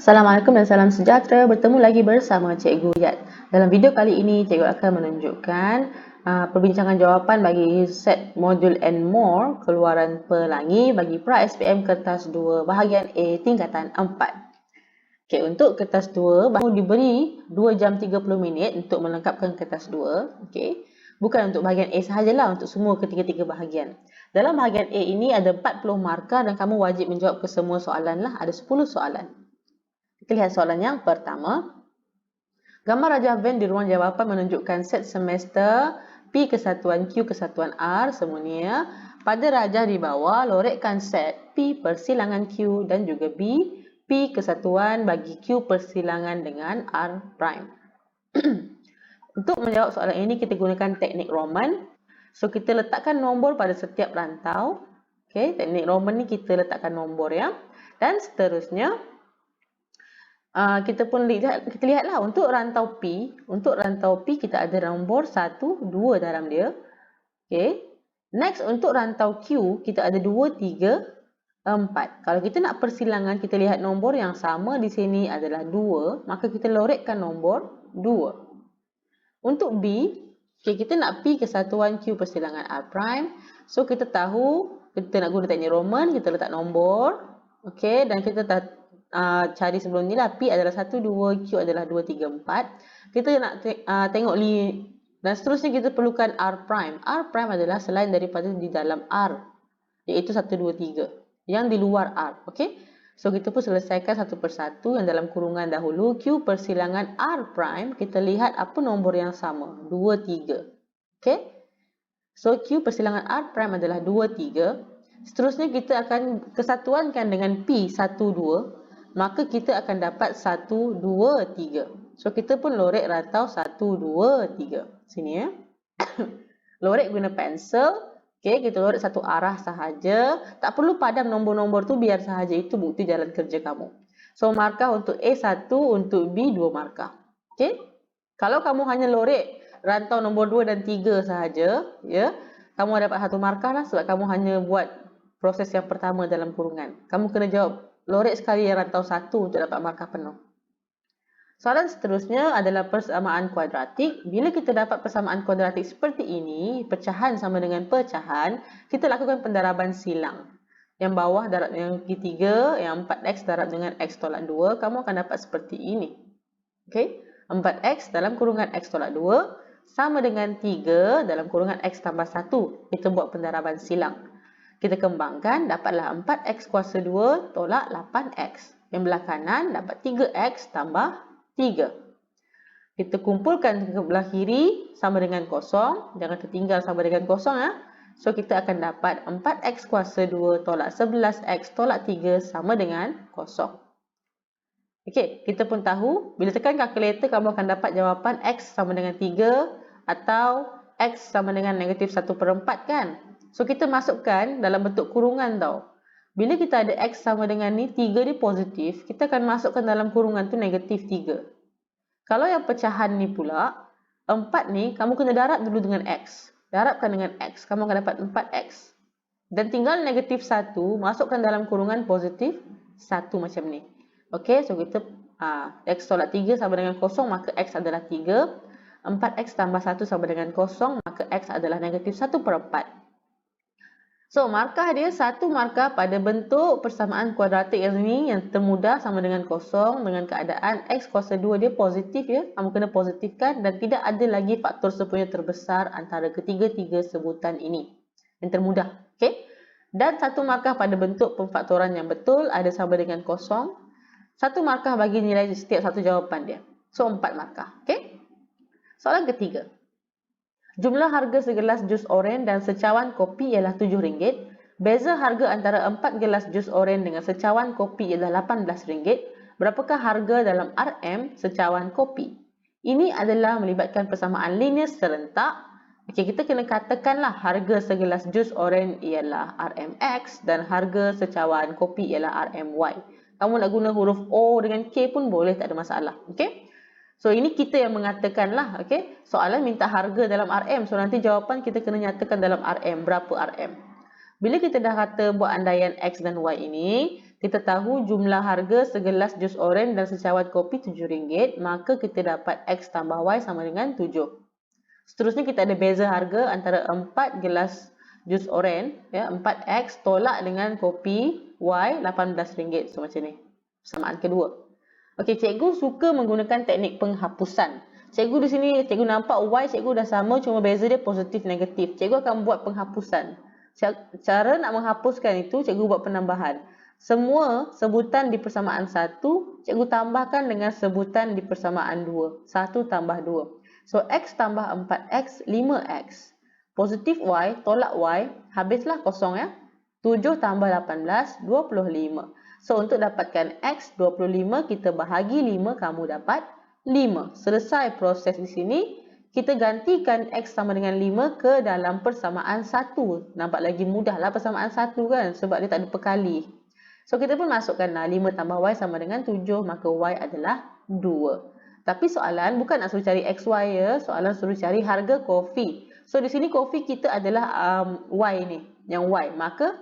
Assalamualaikum dan salam sejahtera. Bertemu lagi bersama Cikgu Yat. Dalam video kali ini, Cikgu akan menunjukkan perbincangan jawapan bagi set modul and more keluaran pelangi bagi pra SPM kertas 2 bahagian A tingkatan 4. Okey, untuk kertas 2 baru diberi 2 jam 30 minit untuk melengkapkan kertas 2. Okey. Bukan untuk bahagian A sahajalah, untuk semua ketiga-tiga bahagian. Dalam bahagian A ini ada 40 markah dan kamu wajib menjawab ke semua soalan lah. Ada 10 soalan. Kita lihat soalan yang pertama. Gambar rajah Venn di ruang jawapan menunjukkan set semester P kesatuan Q kesatuan R semuanya. Pada rajah di bawah, lorekkan set P persilangan Q dan juga B, P kesatuan bagi Q persilangan dengan R prime. Untuk menjawab soalan ini, kita gunakan teknik Roman. So, kita letakkan nombor pada setiap rantau. Okay, teknik Roman ni kita letakkan nombor ya. Dan seterusnya, kita lihatlah untuk rantau P kita ada nombor 1, 2 dalam dia. Okey. Next untuk rantau Q kita ada 2, 3, 4. Kalau kita nak persilangan, kita lihat nombor yang sama di sini adalah 2, maka kita lorekkan nombor 2. Untuk B, okay, kita nak P kesatuan Q persilangan R prime. So kita tahu kita nak guna teknik Roman, kita letak nombor. Okey, dan kita cari sebelum ni lah. P adalah 1, 2, Q adalah 2, 3, 4. Kita nak tengok dan seterusnya kita perlukan R prime. R prime adalah selain daripada di dalam R, iaitu 1, 2, 3. Yang di luar R. Okey. So kita pun selesaikan satu persatu. Yang dalam kurungan dahulu Q persilangan R prime, kita lihat apa nombor yang sama, 2, 3. Okey. So Q persilangan R prime adalah 2, 3. Seterusnya kita akan kesatuankan dengan P 1, 2. Maka kita akan dapat 1, 2, 3. So, kita pun lorek rantau 1, 2, 3. Sini ya. Lorek guna pensel. Okay, kita lorek satu arah sahaja. Tak perlu padam nombor-nombor tu, biar sahaja itu bukti jalan kerja kamu. So, markah untuk A 1, untuk B 2 markah. Okay. Kalau kamu hanya lorek rantau nombor 2 dan 3 sahaja, ya, kamu dapat 1 markah lah sebab kamu hanya buat proses yang pertama dalam kurungan. Kamu kena jawab lorek sekali yang rantau 1 untuk dapat markah penuh. Soalan seterusnya adalah persamaan kuadratik. Bila kita dapat persamaan kuadratik seperti ini, pecahan sama dengan pecahan, kita lakukan pendaraban silang. Yang bawah darab dengan ketiga, yang 4x darab dengan x tolak 2, kamu akan dapat seperti ini. Okay? 4x dalam kurungan x tolak 2 sama dengan 3 dalam kurungan x tambah 1. Kita buat pendaraban silang. Kita kembangkan, dapatlah 4x kuasa 2 tolak 8x. Yang belah kanan dapat 3x tambah 3. Kita kumpulkan ke belah kiri sama dengan kosong. Jangan tertinggal sama dengan kosong ya. So, kita akan dapat 4x kuasa 2 tolak 11x tolak 3 sama dengan kosong. Okey, kita pun tahu, bila tekan kalkulator, kamu akan dapat jawapan x sama dengan 3 atau x sama dengan negatif 1/4 kan? So, kita masukkan dalam bentuk kurungan tau. Bila kita ada x sama dengan ni, 3 ni positif, kita akan masukkan dalam kurungan tu negatif 3. Kalau yang pecahan ni pula, 4 ni, kamu kena darab dulu dengan x. Darabkan dengan x, kamu akan dapat 4x. Dan tinggal negatif 1, masukkan dalam kurungan positif 1 macam ni. Okey, so kita x tolak 3 sama dengan kosong, maka x adalah 3. 4x tambah 1 sama dengan kosong, maka x adalah negatif 1/4. So, markah dia 1 markah pada bentuk persamaan kuadratik yang ni, yang termudah sama dengan kosong dengan keadaan x kuasa 2 dia positif ya. Kamu kena positifkan dan tidak ada lagi faktor sepunya terbesar antara ketiga-tiga sebutan ini. Yang termudah. Okay? Dan 1 markah pada bentuk pemfaktoran yang betul ada sama dengan kosong. 1 markah bagi nilai setiap satu jawapan dia. So, 4 markah. Okay? Soalan ketiga. Jumlah harga segelas jus oren dan secawan kopi ialah RM7. Beza harga antara 4 gelas jus oren dengan secawan kopi ialah RM18. Berapakah harga dalam RM secawan kopi? Ini adalah melibatkan persamaan linear serentak. Okey, kita kena katakanlah harga segelas jus oren ialah RMX dan harga secawan kopi ialah RMY. Kamu nak guna huruf O dengan K pun boleh, tak ada masalah. Okey? So, ini kita yang mengatakan lah. Okay? Soalan minta harga dalam RM. So, nanti jawapan kita kena nyatakan dalam RM. Berapa RM? Bila kita dah kata buat andaian X dan Y ini, kita tahu jumlah harga segelas jus oren dan secawan kopi RM7, maka kita dapat X tambah Y sama dengan 7. Seterusnya kita ada beza harga antara 4 gelas jus oren, ya, 4X tolak dengan kopi Y RM18. So macam ni. Persamaan kedua. Okey, cikgu suka menggunakan teknik penghapusan. Cikgu di sini, cikgu nampak Y cikgu dah sama, cuma beza dia positif negatif. Cikgu akan buat penghapusan. Cara nak menghapuskan itu, cikgu buat penambahan. Semua sebutan di persamaan 1, cikgu tambahkan dengan sebutan di persamaan 2. 1 tambah 2. So, X tambah 4X, 5X. Positif Y, tolak Y, habislah kosong ya. 7 tambah 18, 25. So, untuk dapatkan X, 25, kita bahagi 5, kamu dapat 5. Selesai proses di sini, kita gantikan X sama dengan 5 ke dalam persamaan 1. Nampak lagi mudahlah persamaan 1 kan, sebab dia tak ada perkali. So, kita pun masukkanlah 5 tambah Y sama dengan 7, maka Y adalah 2. Tapi soalan bukan nak suruh cari XY ya, soalan suruh cari harga kopi. So, di sini kopi kita adalah Y ni, yang Y. Maka,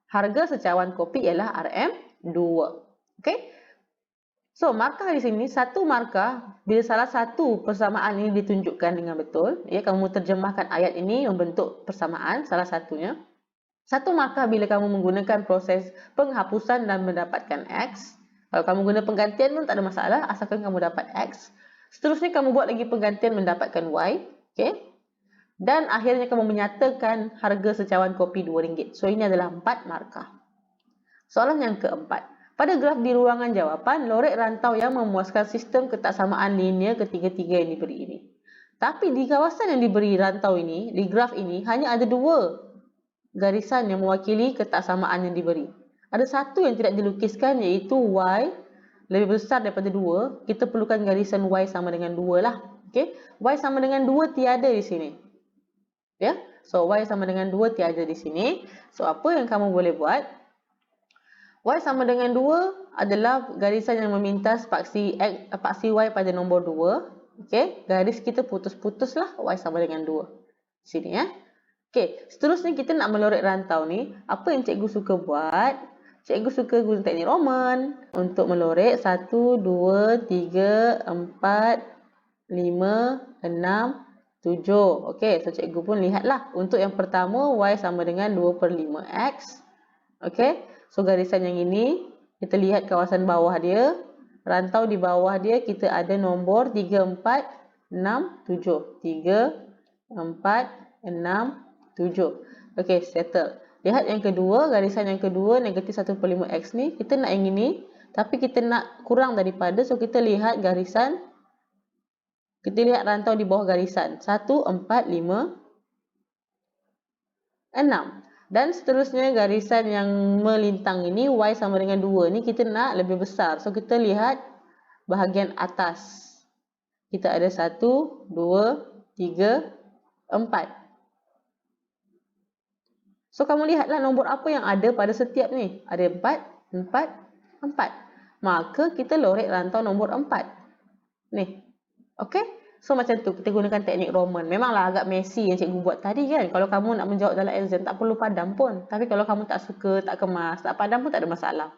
harga secawan kopi ialah RM2. Okay? So, markah di sini, satu markah, bila salah satu persamaan ini ditunjukkan dengan betul, ya, kamu terjemahkan ayat ini membentuk persamaan, salah satunya. Satu markah bila kamu menggunakan proses penghapusan dan mendapatkan X. Kalau kamu guna penggantian pun tak ada masalah, asalkan kamu dapat X. Seterusnya, kamu buat lagi penggantian mendapatkan Y. Okay? Dan akhirnya kamu menyatakan harga secawan kopi RM2. So, ini adalah 4 markah. Soalan yang keempat. Pada graf di ruangan jawapan, lorek rantau yang memuaskan sistem ketaksamaan linear ketiga-tiga yang diberi ini. Tapi di kawasan yang diberi rantau ini, di graf ini, hanya ada 2 garisan yang mewakili ketaksamaan yang diberi. Ada satu yang tidak dilukiskan, iaitu Y lebih besar daripada 2. Kita perlukan garisan Y sama dengan 2 lah. Okay? Y sama dengan 2 tiada di sini. Ya? So, Y sama dengan 2 tiada di sini. So, apa yang kamu boleh buat? Y sama dengan 2 adalah garisan yang memintas paksi Y pada nombor 2. Okay? Garis kita putus-putus lah. Y sama dengan 2. Sini ya. Okay. Seterusnya kita nak melorek rantau ni. Apa yang cikgu suka buat? Cikgu suka guna teknik Roman. Untuk melorek 1, 2, 3, 4, 5, 6, 7. Okay. So cikgu pun lihatlah. Untuk yang pertama, Y sama dengan 2/5X. Okay. So, garisan yang ini, kita lihat kawasan bawah dia. Rantau di bawah dia, kita ada nombor 3, 4, 6, 7. 3, 4, 6, 7. Okey, settle. Lihat yang kedua, garisan yang kedua, negatif 1/5X ni. Kita nak yang ini, tapi kita nak kurang daripada. So, kita lihat garisan. Kita lihat rantau di bawah garisan. 1, 4, 5, 6. Dan seterusnya garisan yang melintang ini, Y sama dengan 2 ni, kita nak lebih besar. So, kita lihat bahagian atas. Kita ada 1, 2, 3, 4. So, kamu lihatlah nombor apa yang ada pada setiap ni. Ada 4, 4, 4. Maka, kita lorek rantau nombor 4. Ni. Okey? So, macam tu, kita gunakan teknik Roman. Memanglah agak messy yang cikgu buat tadi kan. Kalau kamu nak menjawab dalam exam, tak perlu padam pun. Tapi kalau kamu tak suka, tak kemas, tak padam pun tak ada masalah.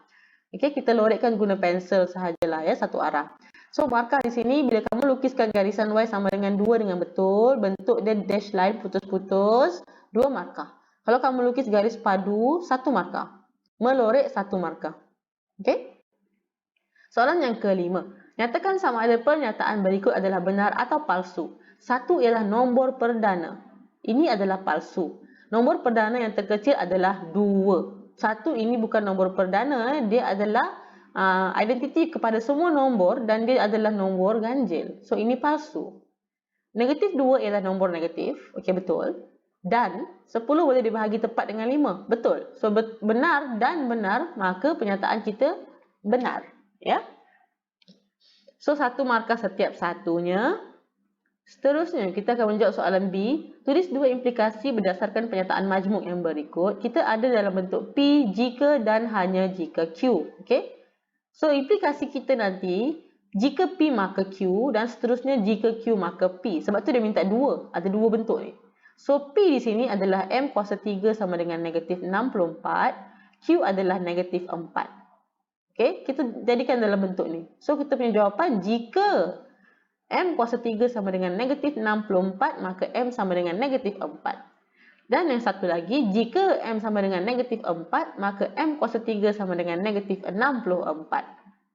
Okay, kita lorekkan guna pensel sahajalah ya, satu arah. So, markah di sini, bila kamu lukiskan garisan Y sama dengan 2 dengan betul, bentuk dia dash line putus-putus, 2 markah. Kalau kamu lukis garis padu, 1 markah. Melorek 1 markah. Okay? Soalan yang kelima. Nyatakan sama ada pernyataan berikut adalah benar atau palsu. 1 ialah nombor perdana. Ini adalah palsu. Nombor perdana yang terkecil adalah 2. 1 ini bukan nombor perdana. Dia adalah identiti kepada semua nombor dan dia adalah nombor ganjil. So, ini palsu. Negatif 2 ialah nombor negatif. Okey, betul. Dan 10 boleh dibahagi tepat dengan 5. Betul. So, benar dan benar, maka pernyataan kita benar. Ya. So, 1 markah setiap satunya. Seterusnya, kita akan menjawab soalan B. Tulis 2 implikasi berdasarkan pernyataan majmuk yang berikut. Kita ada dalam bentuk P jika dan hanya jika Q. Okay? So, implikasi kita nanti, jika P maka Q dan seterusnya jika Q maka P. Sebab tu dia minta 2. Ada 2 bentuk ni. So, P di sini adalah M kuasa 3 sama dengan negatif 64. Q adalah negatif 4. Okey, kita jadikan dalam bentuk ni. So, kita punya jawapan jika M kuasa 3 sama dengan negatif 64, maka M sama dengan negatif 4. Dan yang satu lagi, jika M sama dengan negatif 4, maka M kuasa 3 sama dengan negatif 64.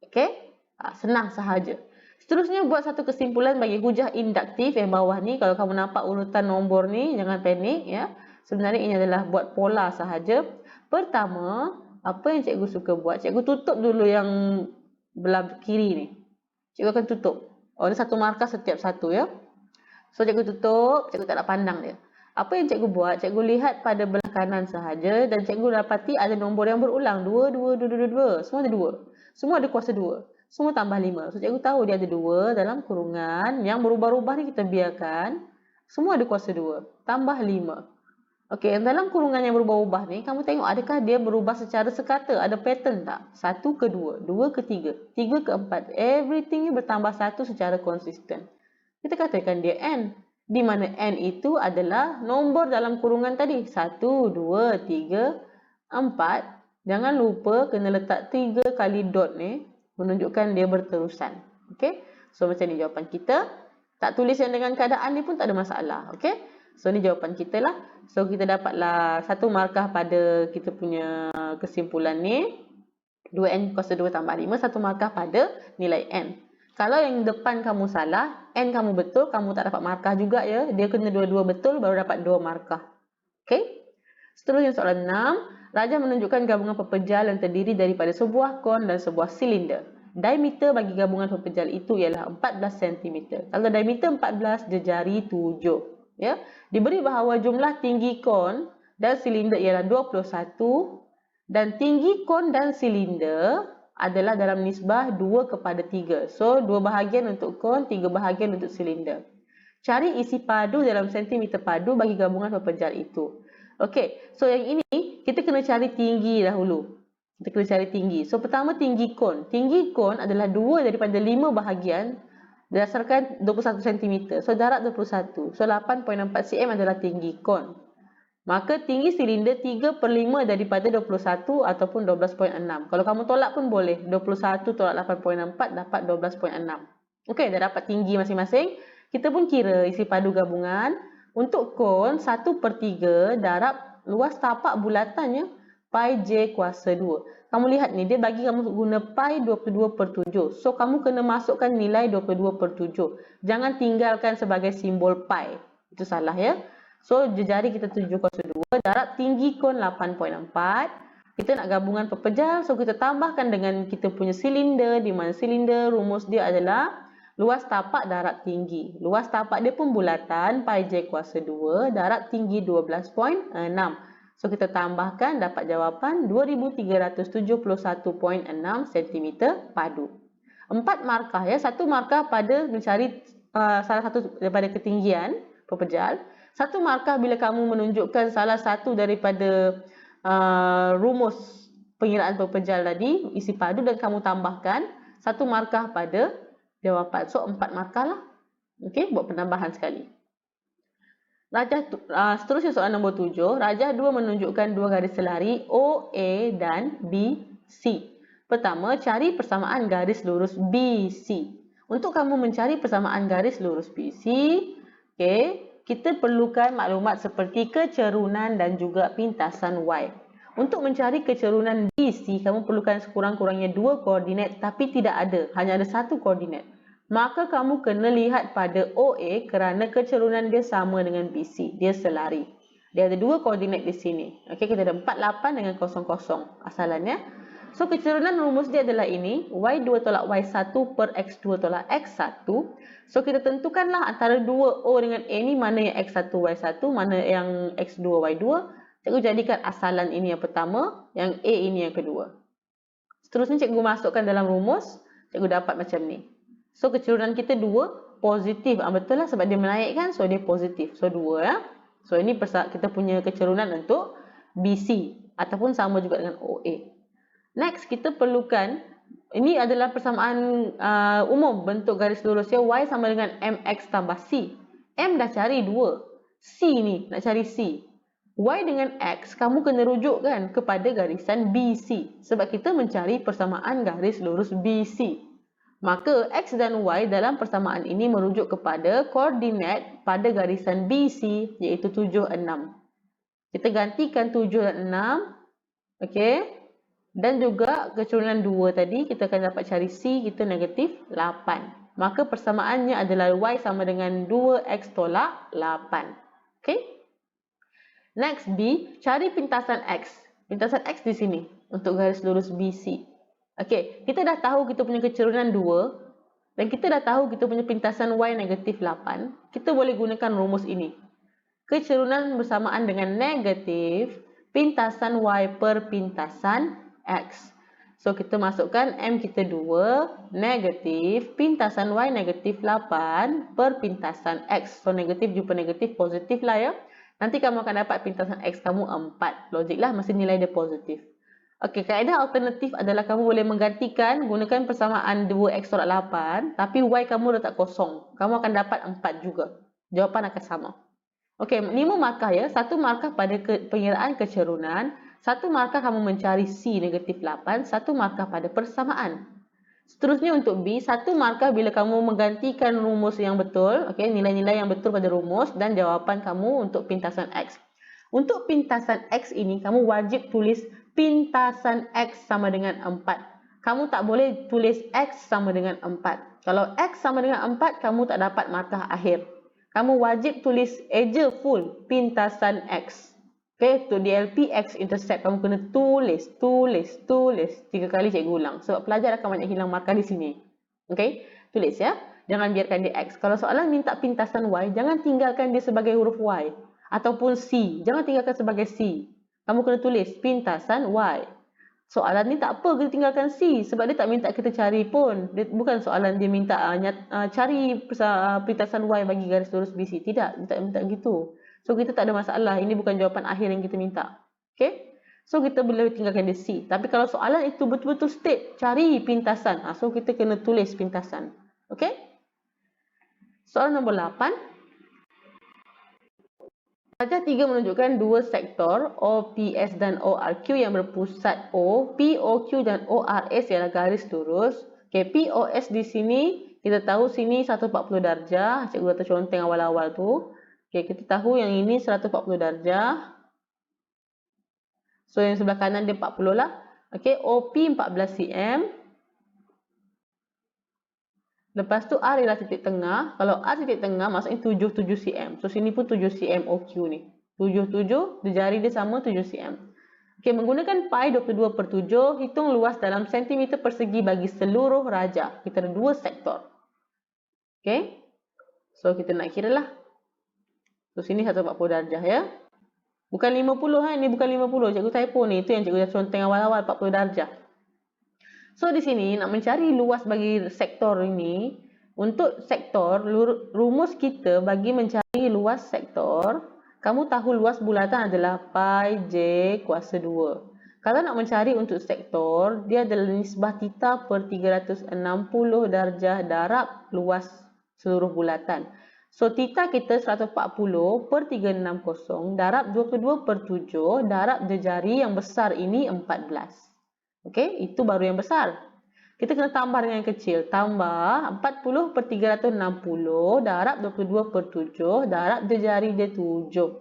Okey? Senang sahaja. Seterusnya, buat satu kesimpulan bagi hujah induktif yang bawah ni. Kalau kamu nampak urutan nombor ni, jangan panik ya. Sebenarnya ini adalah buat pola sahaja. Pertama, apa yang cikgu suka buat? Cikgu tutup dulu yang belah kiri ni. Cikgu akan tutup. Oh, ni satu markah setiap satu ya. So, cikgu tutup, cikgu tak nak pandang dia. Apa yang cikgu buat? Cikgu lihat pada belah kanan sahaja dan cikgu dapati ada nombor yang berulang. 2, 2, 2, 2, 2. Semua ada 2. Semua ada kuasa 2. Semua tambah 5. So, cikgu tahu dia ada 2 dalam kurungan. Yang berubah-ubah ni kita biarkan. Semua ada kuasa 2. Tambah 5. Okey, dalam kurungan yang berubah-ubah ni, kamu tengok adakah dia berubah secara sekata? Ada pattern tak? 1 ke 2, 2 ke 3, 3 ke 4. Everything ni bertambah 1 secara konsisten. Kita katakan dia N. Di mana N itu adalah nombor dalam kurungan tadi. 1, 2, 3, 4. Jangan lupa kena letak 3 kali dot ni. Menunjukkan dia berterusan. Okey? So, macam ni jawapan kita. Tak tulis yang dengan keadaan ni pun tak ada masalah. Okey? So, ni jawapan kita lah. So, kita dapatlah satu markah pada kita punya kesimpulan ni. 2N kuasa 2 tambah 5. Satu markah pada nilai N. Kalau yang depan kamu salah, N kamu betul, kamu tak dapat markah juga ya. Dia kena dua-dua betul baru dapat 2 markah. Okey? Seterusnya soalan 6. Raja menunjukkan gabungan pepejal yang terdiri daripada sebuah kon dan sebuah silinder. Diameter bagi gabungan pepejal itu ialah 14 cm. Kalau diameter 14, jejari 7. Ya, diberi bahawa jumlah tinggi kon dan silinder ialah 21 dan tinggi kon dan silinder adalah dalam nisbah 2 kepada 3. So, 2 bahagian untuk kon, 3 bahagian untuk silinder. Cari isi padu dalam sentimeter padu bagi gabungan pepejal itu. Okey, so yang ini kita kena cari tinggi dahulu. Kita kena cari tinggi. So, pertama tinggi kon. Tinggi kon adalah 2 daripada 5 bahagian berdasarkan 21 cm. So, darat 21. So, 8.4 cm adalah tinggi kon. Maka, tinggi silinder 3/5 daripada 21 ataupun 12.6. Kalau kamu tolak pun boleh. 21 tolak 8.4 dapat 12.6. Okey, dah dapat tinggi masing-masing. Kita pun kira isi padu gabungan. Untuk kon, 1/3 darab luas tapak bulatannya pi j kuasa 2. Kamu lihat ni, dia bagi kamu guna pi 22/7. So, kamu kena masukkan nilai 22/7. Jangan tinggalkan sebagai simbol pi. Itu salah ya. So, jejari kita 7 kuasa 2. Darab tinggi kon 8.4. Kita nak gabungan pepejal. So, kita tambahkan dengan kita punya silinder. Di mana silinder rumus dia adalah luas tapak darab tinggi. Luas tapak dia pun bulatan. Pi j kuasa 2. Darab tinggi 12.6. So, kita tambahkan dapat jawapan 2371.6 cm padu. 4 markah ya. 1 markah pada mencari salah satu daripada ketinggian pepejal. 1 markah bila kamu menunjukkan salah satu daripada rumus pengiraan pepejal tadi, isi padu, dan kamu tambahkan 1 markah pada jawapan. So, 4 markah lah. Okey, buat penambahan sekali. Seterusnya soalan nombor 7. Rajah 2 menunjukkan 2 garis selari OA dan BC. Pertama, cari persamaan garis lurus BC. Untuk kamu mencari persamaan garis lurus BC, kita perlukan maklumat seperti kecerunan dan juga pintasan Y. Untuk mencari kecerunan BC, kamu perlukan sekurang-kurangnya 2 koordinat tapi tidak ada. Hanya ada 1 koordinat. Maka kamu kena lihat pada OA kerana kecerunan dia sama dengan BC. Dia selari. Dia ada 2 koordinat di sini. Okey, kita ada 48 dengan 00 asalannya. So, kecerunan rumus dia adalah ini. Y2 tolak Y1 per X2 tolak X1. So, kita tentukanlah antara 2O dengan A ni mana yang X1 Y1, mana yang X2 Y2. Cikgu jadikan asalan ini yang pertama, yang A ini yang kedua. Seterusnya cikgu masukkan dalam rumus. Cikgu dapat macam ni. So, kecerunan kita 2 positif. Betul lah sebab dia menaikkan. So, dia positif. So, 2 ya. So, ini kita punya kecerunan untuk BC. Ataupun sama juga dengan OA. Next, kita perlukan. Ini adalah persamaan umum bentuk garis lurusnya. Y sama dengan MX tambah C. M dah cari 2. C ni nak cari C. Y dengan X, kamu kena rujukkan kepada garisan BC. Sebab kita mencari persamaan garis lurus BC. Maka X dan Y dalam persamaan ini merujuk kepada koordinat pada garisan BC, iaitu 7, 6. Kita gantikan 7 dan 6. Okey. Dan juga kecurunan 2 tadi, kita akan dapat cari C, kita negatif 8. Maka persamaannya adalah Y sama dengan 2X tolak 8. Okey. Next B, cari pintasan X. Pintasan X di sini untuk garis lurus BC. Okey, kita dah tahu kita punya kecurunan 2 dan kita dah tahu kita punya pintasan Y negatif 8. Kita boleh gunakan rumus ini. Kecurunan bersamaan dengan negatif pintasan Y per pintasan X. So, kita masukkan M kita 2, negatif pintasan Y negatif 8 per pintasan X. So, negatif jumpa negatif, positif lah ya. Nanti kamu akan dapat pintasan X kamu 4. Logik lah, mesti nilai dia positif. Okey, kaedah alternatif adalah kamu boleh menggantikan gunakan persamaan 2X tolak 8, tapi Y kamu letak kosong. Kamu akan dapat 4 juga. Jawapan akan sama. Okey, 5 markah ya. 1 markah pada pengiraan kecurunan, 1 markah kamu mencari C negatif 8, 1 markah pada persamaan. Seterusnya untuk B, 1 markah bila kamu menggantikan rumus yang betul, okey, nilai-nilai yang betul pada rumus dan jawapan kamu untuk pintasan X. Untuk pintasan X ini, kamu wajib tulis pintasan X sama dengan 4. Kamu tak boleh tulis X sama dengan 4. Kalau X sama dengan 4, kamu tak dapat markah akhir. Kamu wajib tulis eja full pintasan X. Okay, untuk DLP X intercept kamu kena tulis 3 kali cikgu ulang. Sebab pelajar akan banyak hilang markah di sini. Okay, tulis ya. Jangan biarkan dia X. Kalau soalan minta pintasan Y, jangan tinggalkan dia sebagai huruf Y. Ataupun C. Jangan tinggalkan sebagai C. Kamu kena tulis pintasan Y. Soalan ni tak apa kita tinggalkan C. Sebab dia tak minta kita cari pun. Dia, bukan soalan dia minta cari pintasan Y bagi garis lurus BC. Tidak, dia tak minta gitu. So, kita tak ada masalah. Ini bukan jawapan akhir yang kita minta. Okay? So, kita boleh tinggalkan dia C. Tapi kalau soalan itu betul-betul state, cari pintasan. So, kita kena tulis pintasan. Okay? Soalan nombor 8. Rajah 3 menunjukkan dua sektor OPS dan ORQ yang berpusat O. POQ dan ORS ialah garis lurus. Okay, POS di sini, kita tahu sini 140 darjah. Cikgu kata conteng awal-awal tu. Okay, kita tahu yang ini 140 darjah. So, yang sebelah kanan dia 40 lah. Okay, OP 14 cm. Lepas tu R ialah titik tengah. Kalau R titik tengah, maksudnya 77 cm. So, sini pun 7 cm OQ ni. 77, jari dia sama 7 cm. Okay, menggunakan pi 22/7, hitung luas dalam sentimeter persegi bagi seluruh rajah. Kita ada dua sektor. Okay. So, kita nak kira lah. So, sini 140 darjah ya. Bukan 50 ini bukan 50. Cikgu typo ni. Itu yang cikgu dah conteng awal-awal 40 darjah. So, di sini nak mencari luas bagi sektor ini. Untuk sektor, rumus kita bagi mencari luas sektor, kamu tahu luas bulatan adalah pi J kuasa 2. Kalau nak mencari untuk sektor, dia adalah nisbah theta per 360 darjah darab luas seluruh bulatan. So, theta kita 140 per 360 darab 22/7 darab jari yang besar ini 14. Okey, itu baru yang besar. Kita kena tambah dengan yang kecil. Tambah 40 per 360 darab 22/7 darab jari dia 7.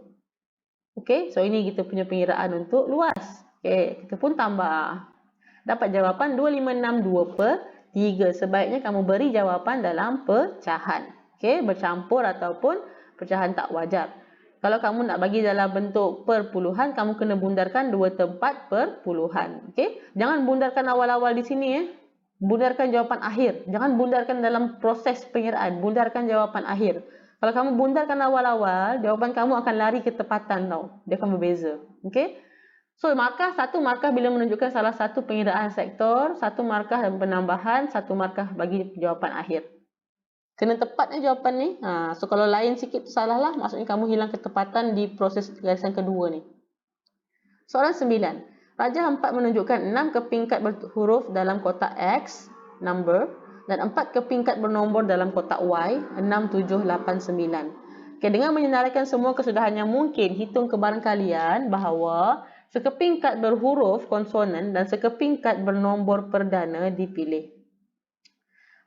Okey, so ini kita punya pengiraan untuk luas. Okey, kita pun tambah. Dapat jawapan 2562/3. Sebaiknya kamu beri jawapan dalam pecahan. Okey, bercampur ataupun pecahan tak wajar. Kalau kamu nak bagi dalam bentuk perpuluhan, kamu kena bundarkan dua tempat perpuluhan. Okey, jangan bundarkan awal-awal di sini ya. Bundarkan jawapan akhir. Jangan bundarkan dalam proses pengiraan. Bundarkan jawapan akhir. Kalau kamu bundarkan awal-awal, jawapan kamu akan lari ke tepatan tau. Dia akan berbeza. Okey. So, markah satu markah bila menunjukkan salah satu pengiraan sektor, satu markah dan penambahan, satu markah bagi jawapan akhir. Kena tepatnya jawapan ni. So, kalau lain sikit tu salah lah. Maksudnya kamu hilang ketepatan di proses garisan kedua ni. Soalan 9. Rajah 4 menunjukkan 6 kepingkat berhuruf dalam kotak X, number, dan 4 kepingkat bernombor dalam kotak Y, 6, 7, 8, 9. Okay, dengan menyenaraikan semua kesudahan yang mungkin, hitung kebaran kalian bahawa sekeping kad berhuruf konsonan dan sekeping kad bernombor perdana dipilih.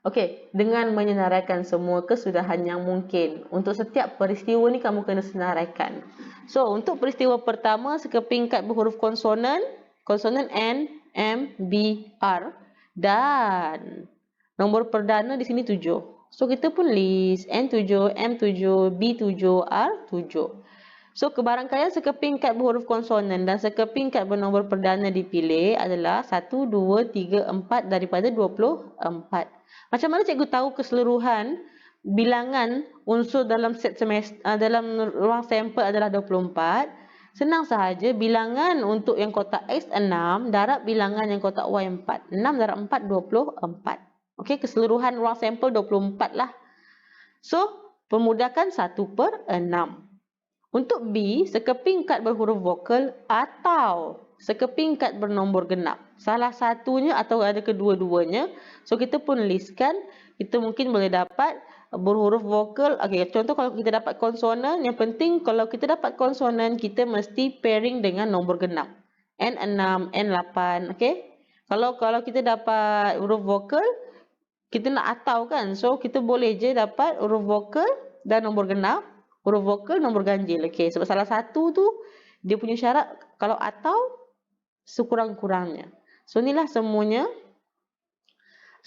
Okey, dengan menyenaraikan semua kesudahan yang mungkin. Untuk setiap peristiwa ni kamu kena senaraikan. So, untuk peristiwa pertama, sekeping kad berhuruf konsonan, konsonan N, M, B, R dan nombor perdana di sini 7. So, kita pun list N7, M7, B7, R7. So, kebarangkalian sekeping kad berhuruf konsonan dan sekeping kad bernombor perdana dipilih adalah 1, 2, 3, 4 daripada 24. Macam mana cikgu tahu keseluruhan bilangan unsur dalam set semester, dalam ruang sampel adalah 24? Senang sahaja, bilangan untuk yang kotak X 6 darab bilangan yang kotak Y 4. 6 darab 4, 24. Okey, keseluruhan ruang sampel 24 lah. So, pemudahkan 1/6. Untuk B, sekeping kad berhuruf vokal atau sekeping kad bernombor genap. Salah satunya atau ada kedua-duanya. So, kita pun listkan. Kita mungkin boleh dapat berhuruf vokal. Okay, contoh kalau kita dapat konsonan, yang penting kalau kita dapat konsonan, kita mesti pairing dengan nombor genap. N6, N8, okay? Kalau kita dapat huruf vokal, kita nak atau kan. So, kita boleh je dapat huruf vokal dan nombor genap. Huruf vokal, nombor ganjil. Okay, sebab salah satu tu, dia punya syarat kalau atau, sekurang-kurangnya. So, inilah semuanya.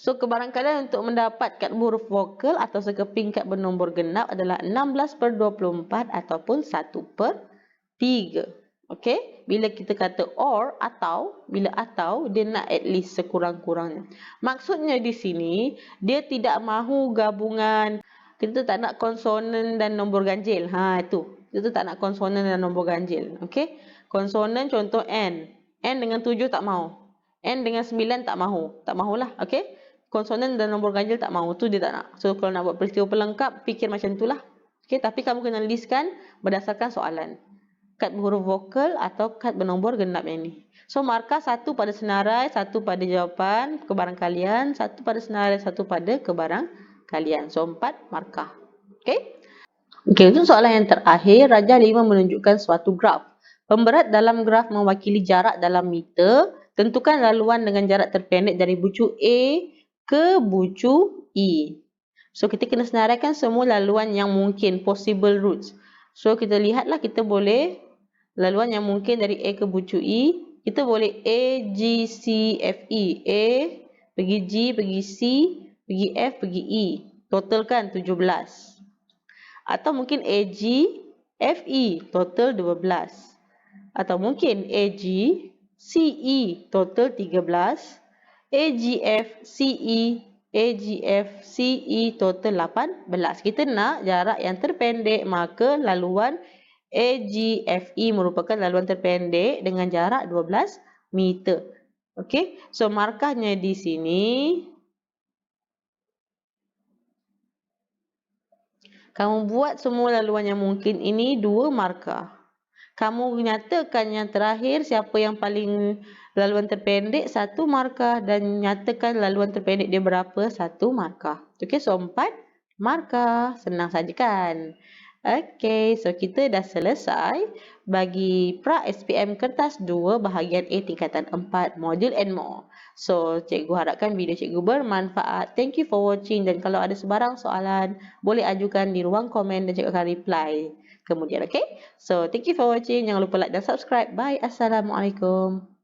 So, kebarangkalian untuk mendapatkan huruf vokal atau sekeping kad bernombor genap adalah 16/24 ataupun 1/3. Okay, bila kita kata or atau, bila atau, dia nak at least sekurang-kurangnya. Maksudnya di sini, dia tidak mahu gabungan. Kita tak nak konsonan dan nombor ganjil. Itu. Kita tak nak konsonan dan nombor ganjil. Okey. Konsonan contoh N. N dengan 7 tak mahu. N dengan 9 tak mahu. Tak mahulah. Okey. Konsonan dan nombor ganjil tak mahu. Tu dia tak nak. So, kalau nak buat peristiwa pelengkap, fikir macam itulah. Okey. Tapi kamu kena listkan berdasarkan soalan. Kad berhuruf vokal atau kad bernombor genap yang ni. So, markah 1 pada senarai, 1 pada jawapan kebarang kalian, 1 pada senarai, 1 pada kebarang kalian. So, 4 markah. Okey? Okey, untuk soalan yang terakhir, Rajah 5 menunjukkan suatu graf. Pemberat dalam graf mewakili jarak dalam meter. Tentukan laluan dengan jarak terpendek dari bucu A ke bucu E. So, kita kena senaraikan semua laluan yang mungkin, possible routes. So, kita lihatlah kita boleh laluan yang mungkin dari A ke bucu E. Kita boleh A, G, C, F, E. A, pergi G, pergi C, pergi F, pergi E. Total kan 17. Atau mungkin AG, FE, total 12. Atau mungkin AG, CE, total 13. AGF, CE, AGF, CE, total 18. Kita nak jarak yang terpendek, maka laluan AGFE merupakan laluan terpendek dengan jarak 12 meter. Okey, so markahnya di sini. Kamu buat semua laluan yang mungkin ini 2 markah. Kamu nyatakan yang terakhir siapa yang paling laluan terpendek 1 markah dan nyatakan laluan terpendek dia berapa 1 markah. Okey, so 4 markah. Senang saja kan? Okey, so kita dah selesai bagi pra SPM kertas 2 bahagian A tingkatan 4 modul and more. So, cikgu harapkan video cikgu bermanfaat. Thank you for watching dan kalau ada sebarang soalan boleh ajukan di ruang komen dan cikgu akan reply kemudian. Okay, so thank you for watching. Jangan lupa like dan subscribe. Bye. Assalamualaikum.